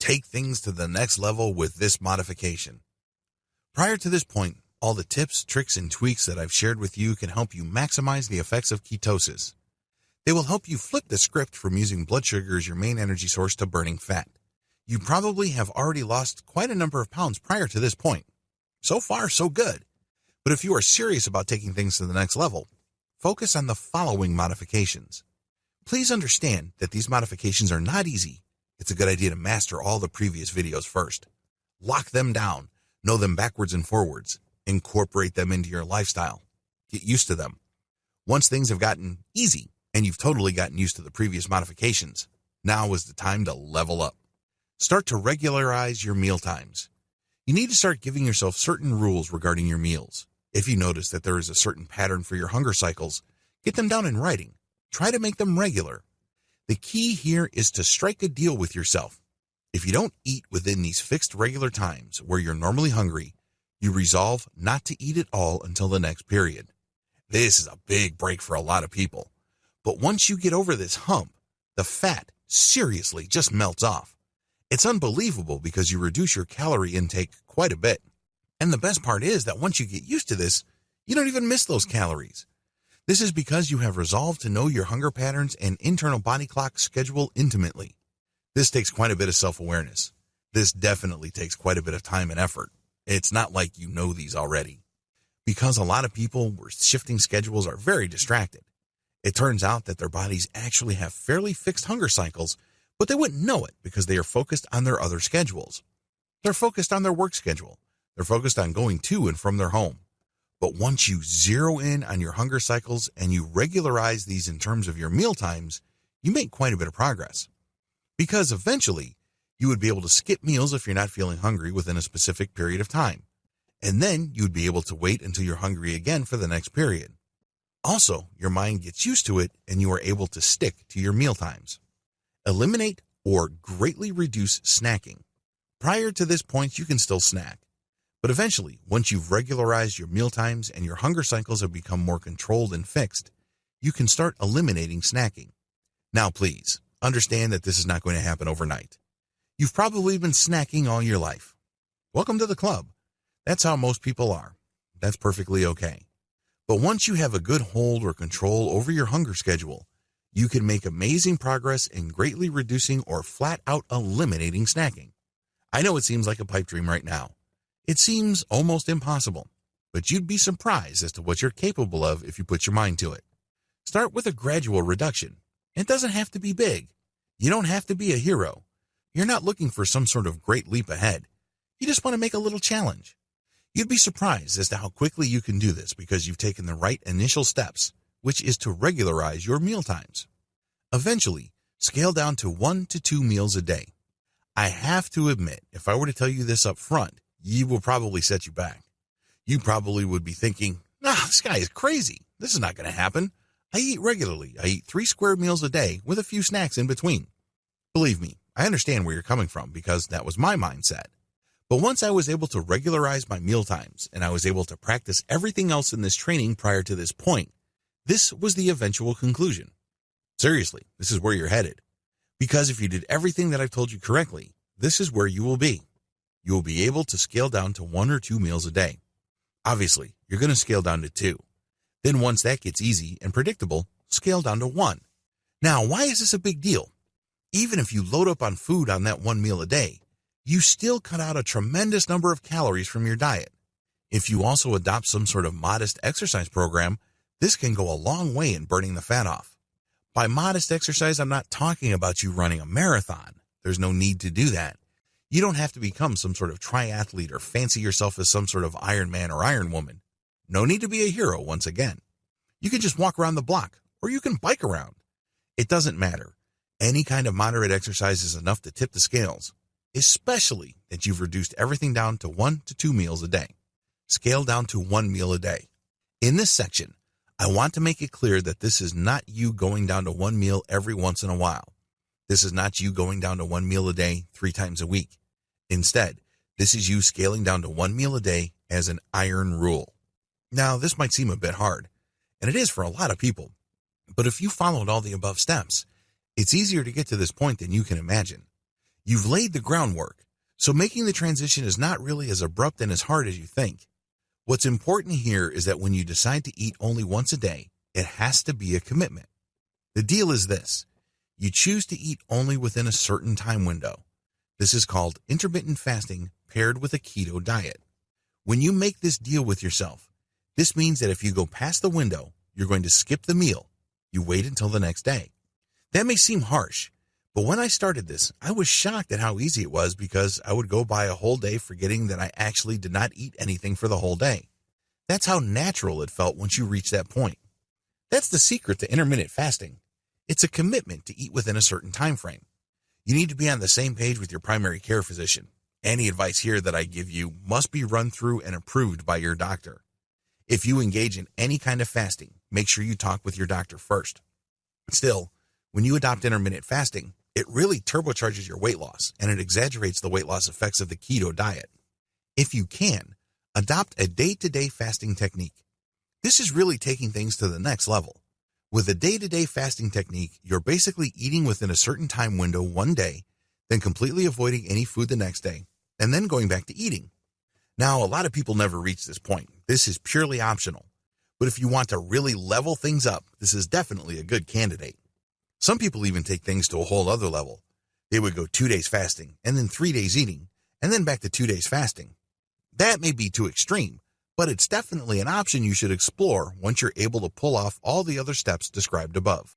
take things to the next level with this modification. Prior to this point, all the tips, tricks, and tweaks that I've shared with you can help you maximize the effects of ketosis. They will help you flip the script from using blood sugar as your main energy source to burning fat. You probably have already lost quite a number of pounds prior to this point. So far, so good. But if you are serious about taking things to the next level, focus on the following modifications. Please understand that these modifications are not easy. It's a good idea to master all the previous videos first. Lock them down, know them backwards and forwards, incorporate them into your lifestyle. Get used to them. Once things have gotten easy and you've totally gotten used to the previous modifications, now is the time to level up. Start to regularize your meal times. You need to start giving yourself certain rules regarding your meals. If you notice that there is a certain pattern for your hunger cycles, get them down in writing. Try to make them regular. The key here is to strike a deal with yourself. If you don't eat within these fixed regular times where you're normally hungry, you resolve not to eat at all until the next period. This is a big break for a lot of people. But once you get over this hump, the fat seriously just melts off. It's unbelievable because you reduce your calorie intake quite a bit. And the best part is that once you get used to this, you don't even miss those calories. This is because you have resolved to know your hunger patterns and internal body clock schedule intimately. This takes quite a bit of self-awareness. This definitely takes quite a bit of time and effort. It's not like you know these already. Because a lot of people with shifting schedules are very distracted. It turns out that their bodies actually have fairly fixed hunger cycles, but they wouldn't know it because they are focused on their other schedules. They're focused on their work schedule. They're focused on going to and from their home. But once you zero in on your hunger cycles and you regularize these in terms of your meal times, you make quite a bit of progress. Because eventually, you would be able to skip meals if you're not feeling hungry within a specific period of time. And then you would be able to wait until you're hungry again for the next period. Also, your mind gets used to it and you are able to stick to your meal times. Eliminate or greatly reduce snacking. Prior to this point, you can still snack. But eventually, once you've regularized your meal times and your hunger cycles have become more controlled and fixed, you can start eliminating snacking. Now, please, understand that this is not going to happen overnight. You've probably been snacking all your life. Welcome to the club. That's how most people are. That's perfectly okay. But once you have a good hold or control over your hunger schedule, you can make amazing progress in greatly reducing or flat out eliminating snacking. I know it seems like a pipe dream right now. It seems almost impossible, but you'd be surprised as to what you're capable of if you put your mind to it. Start with a gradual reduction. It doesn't have to be big. You don't have to be a hero. You're not looking for some sort of great leap ahead. You just want to make a little challenge. You'd be surprised as to how quickly you can do this because you've taken the right initial steps, which is to regularize your meal times. Eventually, scale down to 1 to 2 meals a day. I have to admit, if I were to tell you this up front, you will probably set you back. You probably would be thinking, this guy is crazy. This is not going to happen. I eat regularly. I eat 3 square meals a day with a few snacks in between. Believe me, I understand where you're coming from because that was my mindset. But once I was able to regularize my meal times and I was able to practice everything else in this training prior to this point, this was the eventual conclusion. Seriously, this is where you're headed. Because if you did everything that I've told you correctly, this is where you will be. You will be able to scale down to 1 or 2 meals a day. Obviously, you're going to scale down to 2. Then once that gets easy and predictable, scale down to 1. Now, why is this a big deal? Even if you load up on food on that 1 meal a day, you still cut out a tremendous number of calories from your diet. If you also adopt some sort of modest exercise program, this can go a long way in burning the fat off. By modest exercise, I'm not talking about you running a marathon. There's no need to do that. You don't have to become some sort of triathlete or fancy yourself as some sort of Iron Man or Iron Woman. No need to be a hero once again. You can just walk around the block, or you can bike around. It doesn't matter. Any kind of moderate exercise is enough to tip the scales, especially that you've reduced everything down to 1 to 2 meals a day. Scale down to 1 meal a day. In this section, I want to make it clear that this is not you going down to 1 meal every once in a while. This is not you going down to 1 meal a day 3 times a week. Instead, this is you scaling down to 1 meal a day as an iron rule. Now, this might seem a bit hard, and it is for a lot of people, but if you followed all the above steps, it's easier to get to this point than you can imagine. You've laid the groundwork, so making the transition is not really as abrupt and as hard as you think. What's important here is that when you decide to eat only once a day, it has to be a commitment. The deal is this: you choose to eat only within a certain time window. This is called intermittent fasting paired with a keto diet. When you make this deal with yourself, this means that if you go past the window, you're going to skip the meal. You wait until the next day. That may seem harsh, but when I started this, I was shocked at how easy it was because I would go by a whole day forgetting that I actually did not eat anything for the whole day. That's how natural it felt once you reach that point. That's the secret to intermittent fasting. It's a commitment to eat within a certain time frame. You need to be on the same page with your primary care physician. Any advice here that I give you must be run through and approved by your doctor. If you engage in any kind of fasting, make sure you talk with your doctor first. Still, when you adopt intermittent fasting, it really turbocharges your weight loss and it exaggerates the weight loss effects of the keto diet. If you can, adopt a day-to-day fasting technique. This is really taking things to the next level. With a day-to-day fasting technique, you're basically eating within a certain time window one day, then completely avoiding any food the next day, and then going back to eating. Now, a lot of people never reach this point. This is purely optional. But if you want to really level things up, this is definitely a good candidate. Some people even take things to a whole other level. They would go 2 days fasting, and then 3 days eating, and then back to 2 days fasting. That may be too extreme, but it's definitely an option you should explore once you're able to pull off all the other steps described above.